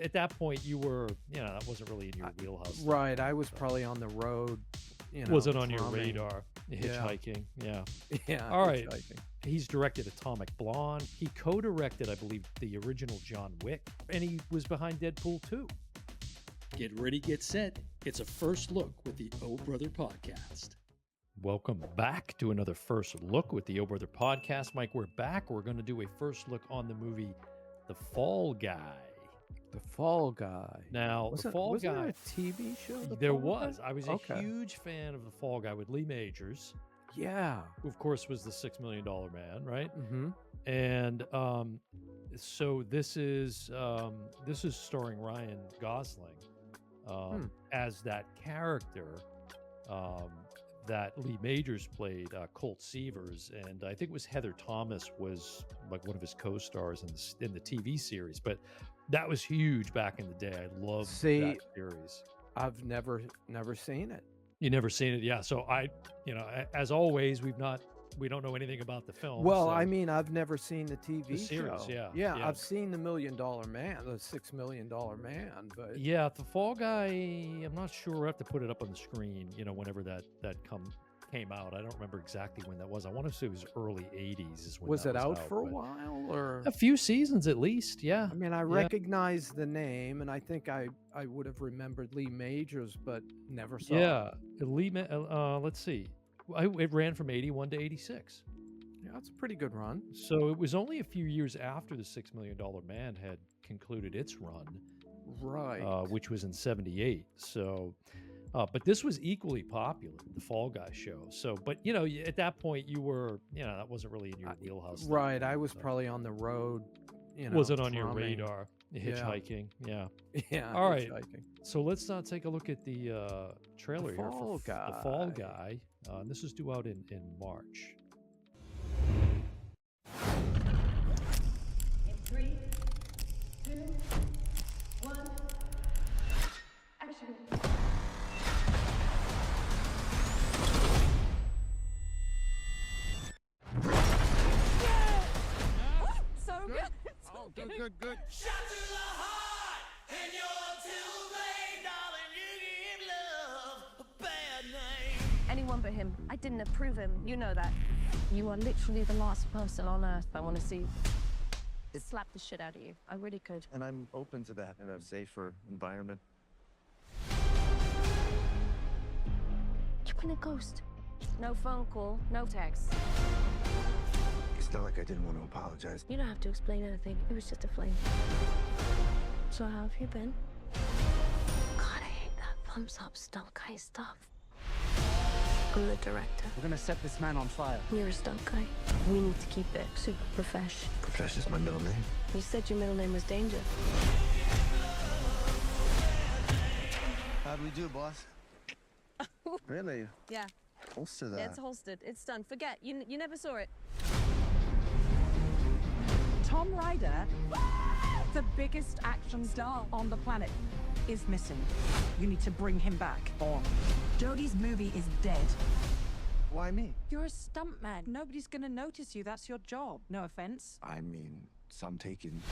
at that point, you were, that wasn't really in your wheelhouse. Right. I was probably on the road, Wasn't on your drumming. radar. Hitchhiking. Yeah. Yeah. All right. hitchhiking. He's directed Atomic Blonde. He co-directed, I believe, the original John Wick. And he was behind Deadpool 2. Get ready, get set. It's a first look with the O Brother Podcast. Welcome back to another First Look with the O Brother Podcast. Mike, we're back. We're going to do a first look on the movie The Fall Guy. The Fall Guy. Now, The Fall wasn't Guy... there a TV show? There was. I was a huge fan of The Fall Guy with Lee Majors. Yeah. Who, of course, was the $6 Million Man, right? Mm-hmm. And so this is starring Ryan Gosling as that character that Lee Majors played, Colt Seavers, and I think it was Heather Thomas was like one of his co-stars in the TV series. But that was huge back in the day. I loved that series. I've never seen it. You never seen it, yeah. So as always, we don't know anything about the film. Well, so. I mean, I've never seen the TV series, show. Yeah, I've seen the $1 Million Man, the $6 Million Man, but yeah, The Fall Guy. I'm not sure. We'll have to put it up on the screen. Whenever that came out. I don't remember exactly when that was. I want to say it was early '80s. Is when was that it was out for a while or a few seasons at least? Yeah. I mean, I recognize the name, and I think I would have remembered Lee Majors, but never saw it. Yeah, let's see. It ran from 81 to 86. Yeah, that's a pretty good run. So it was only a few years after the $6 Million Man had concluded its run, right? Which was in '78. So, but this was equally popular, the Fall Guy show. So, but at that point, you were, that wasn't really in your wheelhouse. Right, I was probably on the road. Wasn't on your radar. Hitchhiking, yeah. Yeah. All right. So let's take a look at the trailer here for Guy. The Fall Guy. This is due out in March. In 3, 2, 1, action. So good. Oh, good. Shot to the heart, and you're too late, darling. You give love a bad name. Anyone but him. I didn't approve him. You know that. You are literally the last person on earth I want to see slap the shit out of you. I really could. And I'm open to that in a safer environment. You've been a ghost. No phone call, no text. It's not like I didn't want to apologize. You don't have to explain anything. It was just a flame. So how have you been? God, I hate that thumbs up stunt guy stuff. I'm the director. We're gonna set this man on fire. You're a stunt guy. We need to keep it super profesh. Profesh is my middle name. You said your middle name was Danger. How do we do, boss? Really? Yeah. Holster that. Yeah, it's holstered. It's done. Forget. You never saw it. Tom Ryder, the biggest action star on the planet, is missing. You need to bring him back. Jodie's movie is dead. Why me? You're a stuntman. Nobody's gonna notice you. That's your job. No offense. I mean, some taken.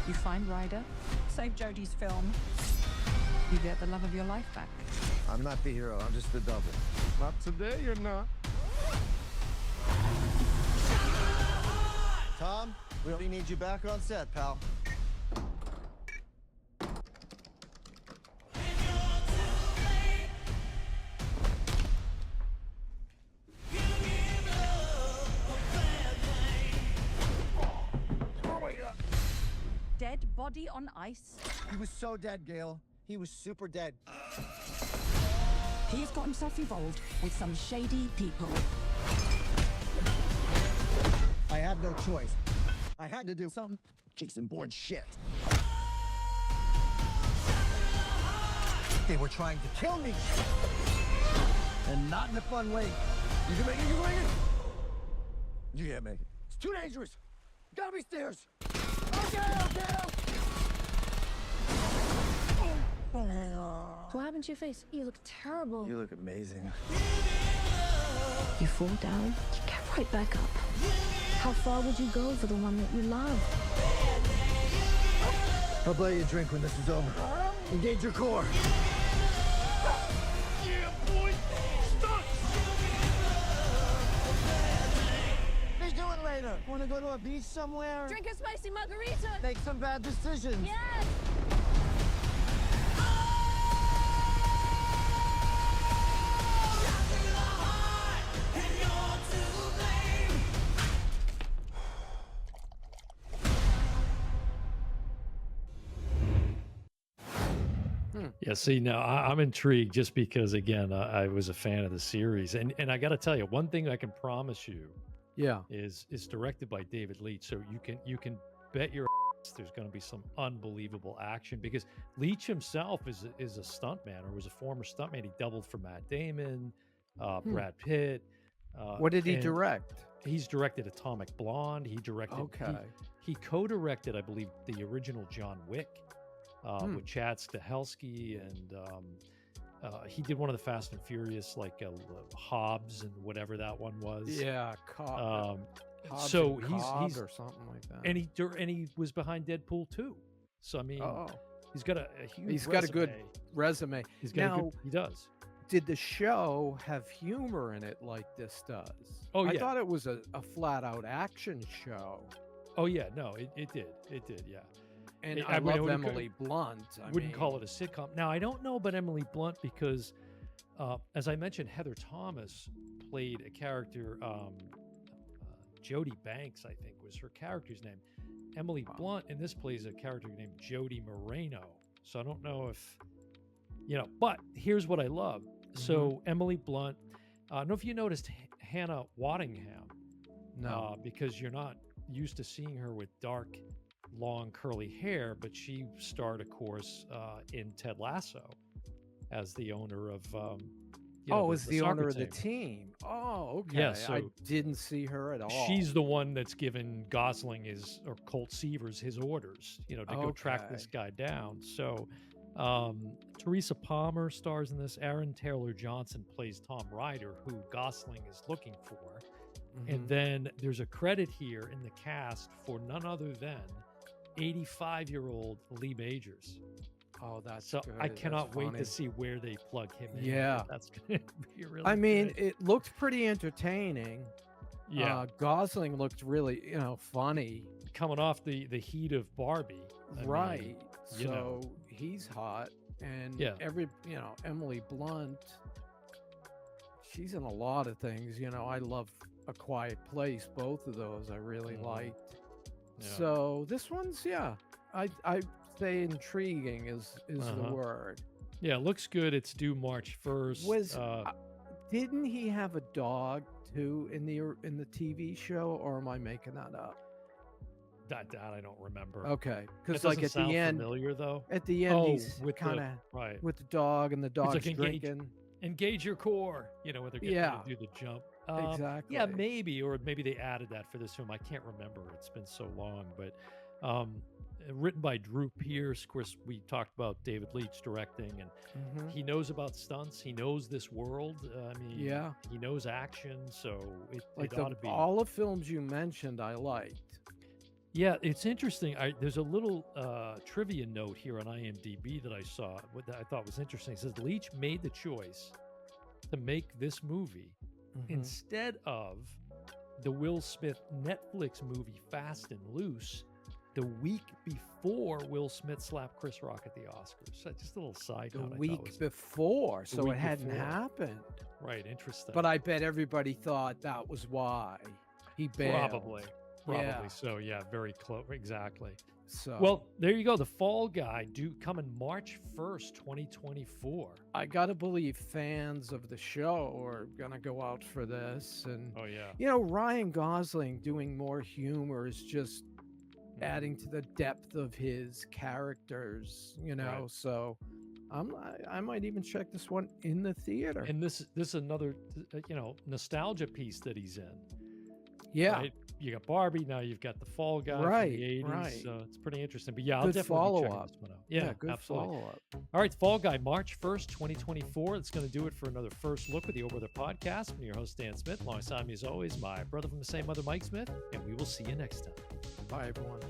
You find Ryder, save Jodie's film. You get the love of your life back. I'm not the hero. I'm just the double. Not today, you're not. Tom, we only need you back on set, pal. Dead body on ice. He was so dead, Gail. He was super dead. He's got himself involved with some shady people. I had no choice. I had to do some Jason Bourne shit. They were trying to kill me. And not in a fun way. You can make it, you can make it. You can't make it. It's too dangerous. Gotta be stairs. Okay. What happened to your face? You look terrible. You look amazing. You fall down, you get right back up. How far would you go for the one that you love? I'll buy you a drink when this is over. Engage your core. Yeah, boy! Stunt! What are you doing later? Want to go to a beach somewhere? Drink a spicy margarita. Make some bad decisions. Yes. Yeah, see, now I'm intrigued just because, again, I was a fan of the series, and I got to tell you, one thing I can promise you Yeah. is it's directed by David Leitch, so you can bet your ass there's going to be some unbelievable action because Leitch himself is a stuntman or was a former stuntman. He doubled for Matt Damon, Brad Pitt. What did he and direct? He's directed Atomic Blonde. He directed. Okay. He co-directed, I believe, the original John Wick. With Chad Stahelski, and he did one of the Fast and Furious, like Hobbs and whatever that one was. Yeah, Hobbs so and he's Cobb or something like that. and he was behind Deadpool 2. So I mean, he's got a huge. He's got a good resume. He's got now, he does. Did the show have humor in it like this does? Oh, I yeah. thought it was a flat out action show. Oh yeah, no, it did, yeah. And I I mean, love wouldn't Emily Blunt. I wouldn't mean, call it a sitcom. Now, I don't know about Emily Blunt because, as I mentioned, Heather Thomas played a character. Jodie Banks, I think, was her character's name. Emily Blunt in this plays a character named Jodie Moreno. So I don't know if, but here's what I love. So Emily Blunt, I don't know if you noticed Hannah Waddingham. No. Because you're not used to seeing her with dark, long curly hair, but she starred, of course, in Ted Lasso as the owner of is the owner of the team. Oh, okay. Yeah, so I didn't see her at all. she's the one that's given Gosling or Colt Seavers his orders, to go track this guy down. So Teresa Palmer stars in this. Aaron Taylor Johnson plays Tom Ryder, who Gosling is looking for. And then there's a credit here in the cast for none other than 85-year-old Lee Majors. Oh, that's so good. I cannot That's wait funny. to see where they plug him in. Yeah. That's going to be really I mean, good. it looked pretty entertaining. Yeah. Gosling looked really, funny. Coming off the heat of Barbie. I Right. mean, So he's hot. And Emily Blunt, she's in a lot of things. I love A Quiet Place. Both of those I really liked. Yeah. So this one's, I say intriguing is the word. Yeah, looks good. It's due March 1st. Didn't he have a dog too in the TV show, or am I making that up? That I don't remember. Okay, because That like doesn't at the sound end, familiar though. at the end he's with kind of right. with the dog, and the dog's like, drinking. Engage your core. When they're getting ready to do the jump. Exactly. Yeah, maybe, or maybe they added that for this film. I can't remember. It's been so long, but written by Drew Pearce. Of course, we talked about David Leitch directing, and he knows about stunts. He knows this world. I mean, he knows action, so it ought to be. All the films you mentioned, I liked. Yeah, it's interesting. There's a little trivia note here on IMDb that I saw that I thought was interesting. It says Leitch made the choice to make this movie instead of the Will Smith Netflix movie Fast and Loose the week before Will Smith slapped Chris Rock at the Oscars. So just a little side note. The week before, so it hadn't happened. Right, interesting. But I bet everybody thought that was why he bailed. Probably so. Yeah, very close. Exactly. So well, there you go. The Fall Guy coming March 1st, 2024. I gotta believe fans of the show are gonna go out for this. And Ryan Gosling doing more humor is just adding to the depth of his characters. Right. So I might even check this one in the theater. And this is another nostalgia piece that he's in. Yeah. Right? You got Barbie, now you've got the Fall Guy Right, from the 80s. right. So it's pretty interesting. But yeah, I'll Good definitely be checking follow-up. this one out. Yeah, good absolutely. follow-up. All right, Fall Guy, March 1st, 2024. That's going to do it for another First Look with the Over the Podcast. I'm your host, Dan Smith. Alongside me, as always, my brother from the same mother, Mike Smith. And we will see you next time. Bye, everyone.